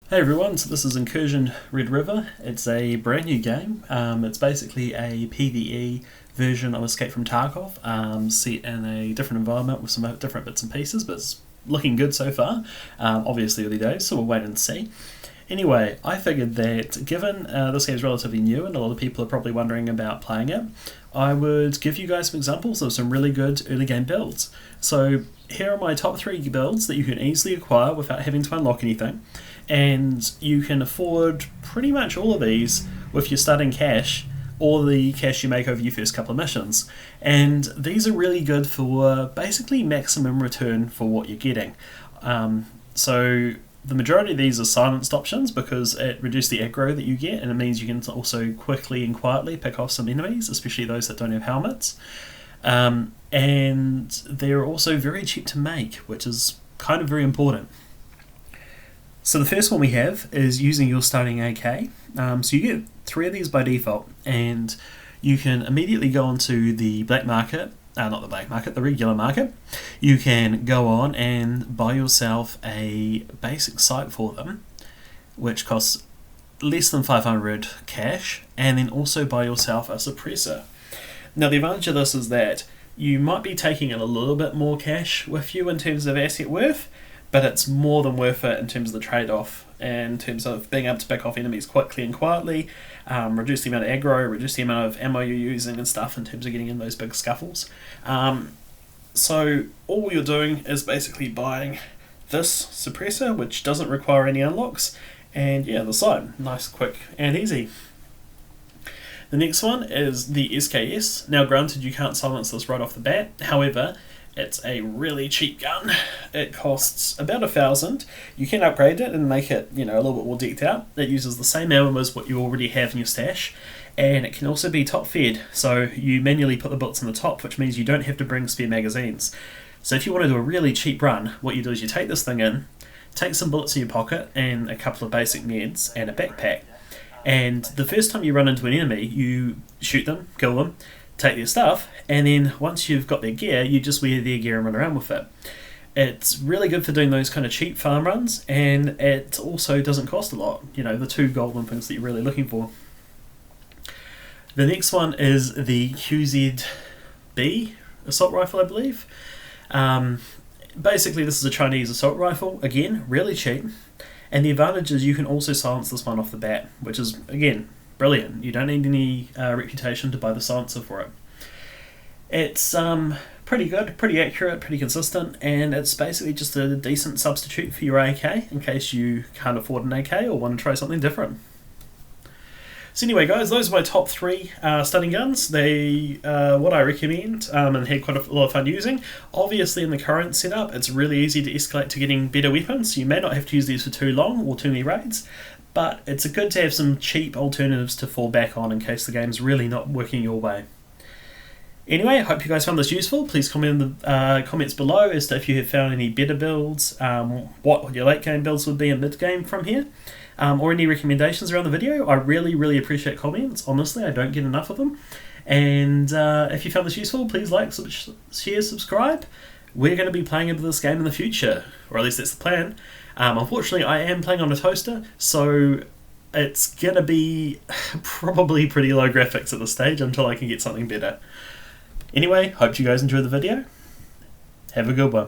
Hey everyone, so this is Incursion Red River. It's a brand new game. It's basically a PvE version of Escape from Tarkov, set in a different environment with some different bits and pieces, but it's looking good so far. Obviously early days, so we'll wait and see. Anyway, I figured that given this game is relatively new and a lot of people are probably wondering about playing it, I would give you guys some examples of some really good early game builds. So here are my top 3 builds that you can easily acquire without having to unlock anything, and you can afford pretty much all of these with your starting cash or the cash you make over your first couple of missions. And these are really good for basically maximum return for what you're getting. So the majority of these are silenced options because it reduces the aggro that you get, and it means you can also quickly and quietly pick off some enemies, especially those that don't have helmets. And they're also very cheap to make, which is kind of very important. So the first one we have is using your starting AK. So you get 3 of these by default, and you can immediately go onto the black market, not the black market, the regular market. You can go on and buy yourself a basic sight for them, which costs less than 500 cash, and then also buy yourself a suppressor. Now the advantage of this is that you might be taking in a little bit more cash with you in terms of asset worth, but it's more than worth it in terms of the trade-off, and in terms of being able to pick off enemies quickly and quietly, reduce the amount of aggro, reduce the amount of ammo you're using and stuff in terms of getting in those big scuffles. So all you're doing is basically buying this suppressor, which doesn't require any unlocks, and yeah, the sight, nice, quick and easy. The next one is the SKS. Now granted, you can't silence this right off the bat, however, it's a really cheap gun. It costs about 1,000. You can upgrade it and make it, a little bit more decked out. It uses the same ammo as what you already have in your stash, and it can also be top fed. So you manually put the bullets in the top, which means you don't have to bring spare magazines. So if you want to do a really cheap run, what you do is you take this thing in, take some bullets in your pocket and a couple of basic meds and a backpack. And the first time you run into an enemy, you shoot them, kill them, take their stuff, and then once you've got their gear, you just wear their gear and run around with it. It's really good for doing those kind of cheap farm runs, and it also doesn't cost a lot, the 2 golden things that you're really looking for. The next one is the QZB assault rifle, I believe. Basically this is a Chinese assault rifle, again, really cheap, and the advantage is you can also silence this one off the bat, which is, again, brilliant. You don't need any reputation to buy the silencer for it. It's pretty good, pretty accurate, pretty consistent, and it's basically just a decent substitute for your AK in case you can't afford an AK or want to try something different. So anyway guys, those are my top 3 stunning guns. They what I recommend and had quite a lot of fun using. Obviously in the current setup it's really easy to escalate to getting better weapons. You may not have to use these for too long or too many raids, but it's good to have some cheap alternatives to fall back on in case the game's really not working your way. Anyway, I hope you guys found this useful. Please comment in the comments below as to if you have found any better builds, what your late game builds would be in mid game from here, or any recommendations around the video. I really appreciate comments. Honestly, I don't get enough of them. And if you found this useful, please like, share, subscribe. We're going to be playing into this game in the future, or at least that's the plan. Unfortunately, I am playing on a toaster, so it's going to be probably pretty low graphics at this stage until I can get something better. Anyway, hope you guys enjoyed the video. Have a good one.